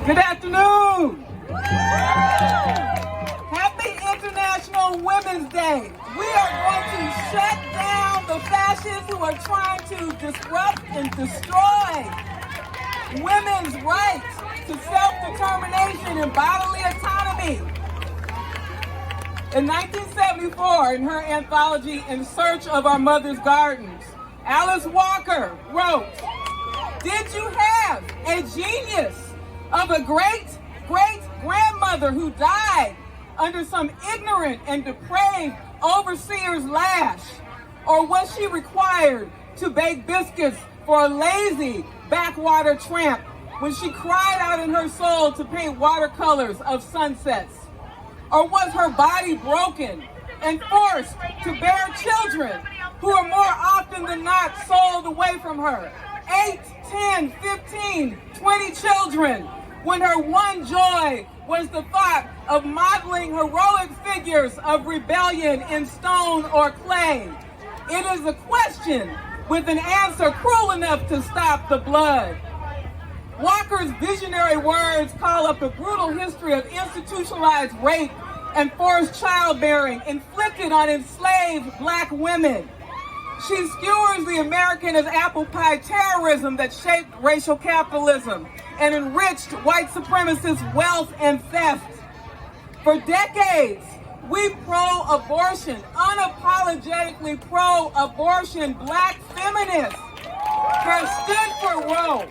Good afternoon. Happy International Women's Day. We are going to shut down the fascists who are trying to disrupt and destroy women's rights to self-determination and bodily autonomy. In 1974, in her anthology, In Search of Our Mother's Gardens, Alice Walker wrote, "Did you have a genius of a great-great-grandmother who died under some ignorant and depraved overseer's lash? Or was she required to bake biscuits for a lazy backwater tramp when she cried out in her soul to paint watercolors of sunsets? Or was her body broken and forced to bear children who are more often than not sold away from her? 8, 10, 15, 20 children, when her one joy was the thought of modeling heroic figures of rebellion in stone or clay. It is a question with an answer cruel enough to stop the blood." Walker's visionary words call up a brutal history of institutionalized rape and forced childbearing inflicted on enslaved Black women. She skewers the American as apple pie terrorism that shaped racial capitalism and enriched white supremacist wealth and theft. For decades, we pro-abortion, unapologetically pro-abortion Black feminists have stood for row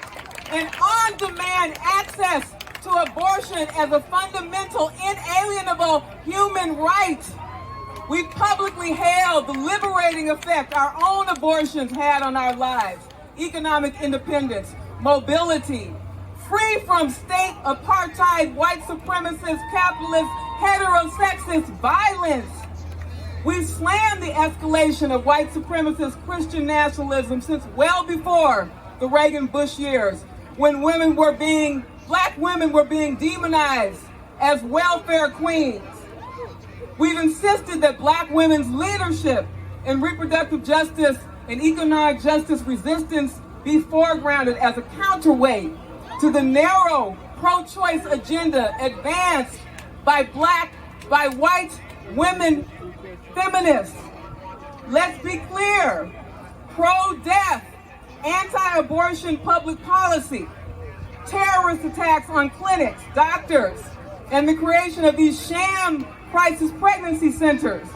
and on-demand access to abortion as a fundamental, inalienable human right. We publicly hailed the liberating effect our own abortions had on our lives: economic independence, mobility, free from state apartheid, white supremacist, capitalist, heterosexist violence. We slammed the escalation of white supremacist Christian nationalism since well before the Reagan-Bush years, when Black women were being demonized as welfare queens. We've insisted that Black women's leadership in reproductive justice and economic justice resistance be foregrounded as a counterweight to the narrow pro-choice agenda advanced by white women feminists. Let's be clear: pro-death, anti-abortion public policy, terrorist attacks on clinics, doctors, and the creation of these sham crisis pregnancy centers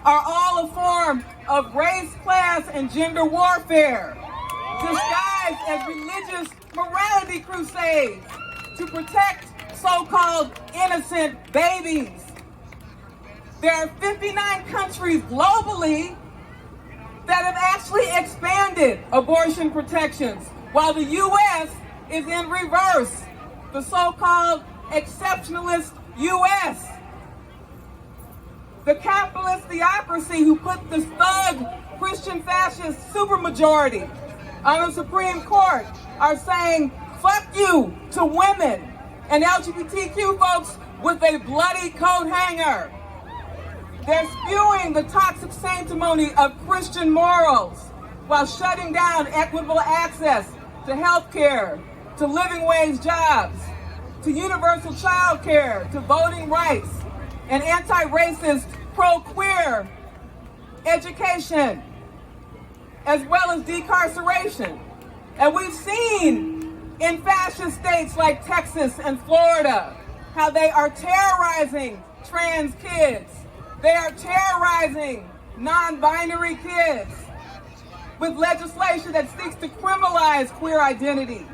are all a form of race, class, and gender warfare, disguised as religious morality crusades to protect so-called innocent babies. There are 59 countries globally that have actually expanded abortion protections, while the U.S. is in reverse, the so-called exceptionalist U.S. The capitalist theocracy who put the thug Christian fascist supermajority on the Supreme Court are saying "fuck you" to women and LGBTQ folks with a bloody coat hanger. They're spewing the toxic sanctimony of Christian morals while shutting down equitable access to health care, to living wage jobs, to universal child care, to voting rights, and anti-racist, pro-queer education, as well as decarceration. And we've seen in fascist states like Texas and Florida how they are terrorizing trans kids. They are terrorizing non-binary kids with legislation that seeks to criminalize queer identity,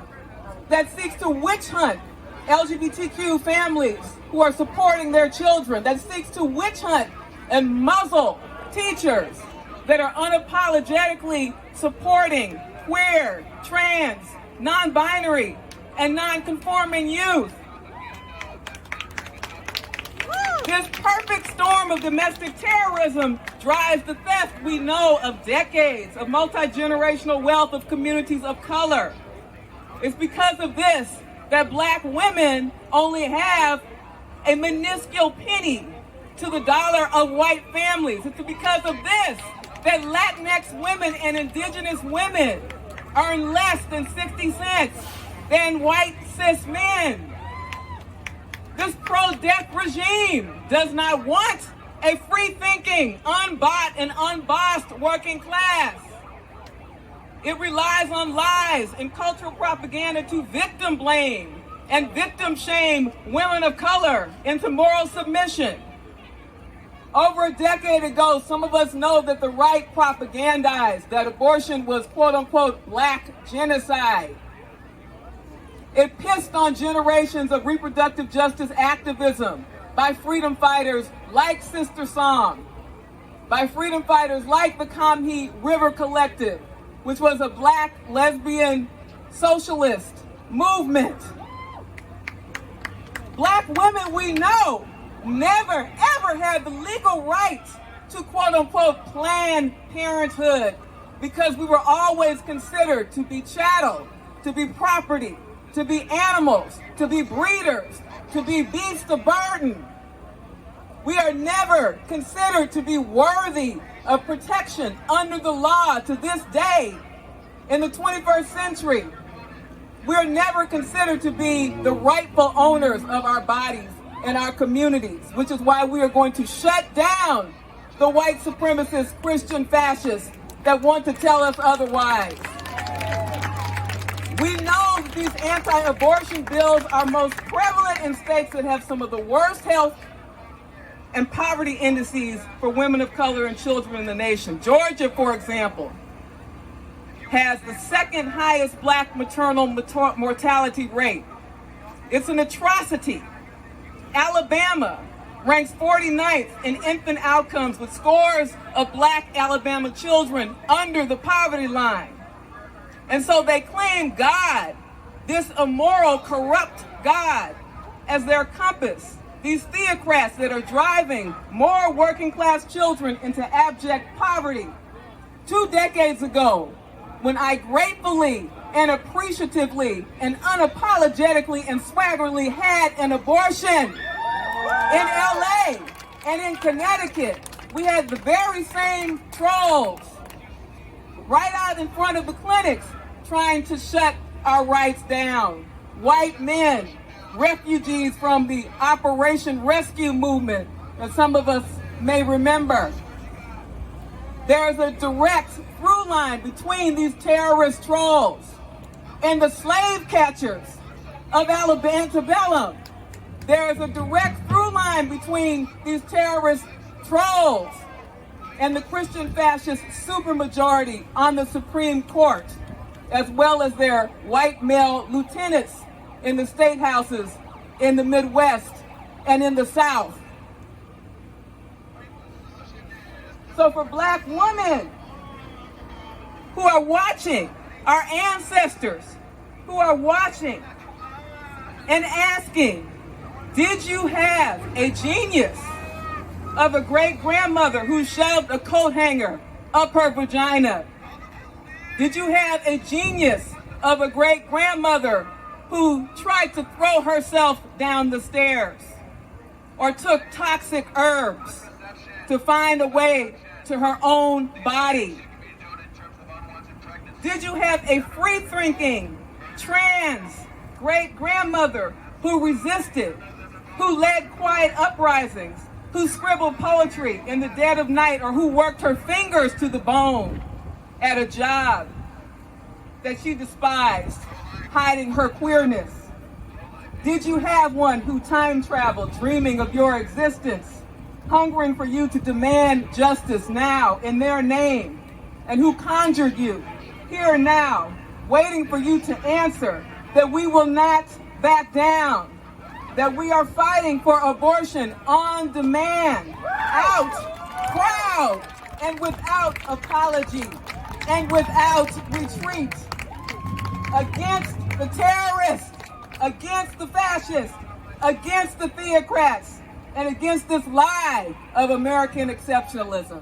that seeks to witch hunt LGBTQ families who are supporting their children, that seeks to witch hunt and muzzle teachers that are unapologetically supporting queer, trans, non-binary, and non-conforming youth. This perfect storm of domestic terrorism drives the theft we know of decades of multi-generational wealth of communities of color. It's because of this that Black women only have a minuscule penny to the dollar of white families. It's because of this that Latinx women and indigenous women earn less than 60 cents than white cis men. This pro-death regime does not want a free-thinking, unbought and unbossed working class. It relies on lies and cultural propaganda to victim blame and victim shame women of color into moral submission. Over a decade ago, some of us know that the right propagandized that abortion was quote-unquote black genocide. It pissed on generations of reproductive justice activism by freedom fighters like Sister Psalm, by freedom fighters like the Combahee River Collective, which was a black lesbian socialist movement. Black women, we know, never ever had the legal right to quote-unquote Planned Parenthood because we were always considered to be chattel, to be property, to be animals, to be breeders, to be beasts of burden. We are never considered to be worthy of protection under the law to this day. In the 21st century, we are never considered to be the rightful owners of our bodies and our communities, which is why we are going to shut down the white supremacist Christian fascists that want to tell us otherwise. We know that these anti-abortion bills are most prevalent in states that have some of the worst health and poverty indices for women of color and children in the nation. Georgia, for example, has the second highest black maternal mortality rate. It's an atrocity. Alabama ranks 49th in infant outcomes with scores of black Alabama children under the poverty line. And so they claim God, this immoral, corrupt God, as their compass. These theocrats that are driving more working class children into abject poverty. 2 decades ago, when I gratefully and appreciatively and unapologetically and swaggeringly had an abortion in L.A. and in Connecticut, we had the very same trolls right out in front of the clinics trying to shut our rights down. White men, refugees from the Operation Rescue movement that some of us may remember. There is a direct through line between these terrorist trolls and the slave catchers of Alabama antebellum. There is a direct through line between these terrorist trolls and the Christian fascist supermajority on the Supreme Court, as well as their white male lieutenants in the state houses in the Midwest and in the South. So for black women who are watching, our ancestors who are watching and asking, did you have a genius of a great-grandmother who shoved a coat hanger up her vagina? Did you have a genius of a great-grandmother who tried to throw herself down the stairs or took toxic herbs to find a way to her own body? Did you have a free-thinking, trans great-grandmother who resisted, who led quiet uprisings, who scribbled poetry in the dead of night, or who worked her fingers to the bone at a job that she despised, hiding her queerness? Did you have one who time traveled, dreaming of your existence, hungering for you to demand justice now in their name, and who conjured you here and now, waiting for you to answer that we will not back down, that we are fighting for abortion on demand, out, proud, and without apology, and without retreat, against the terrorists, against the fascists, against the theocrats, and against this lie of American exceptionalism.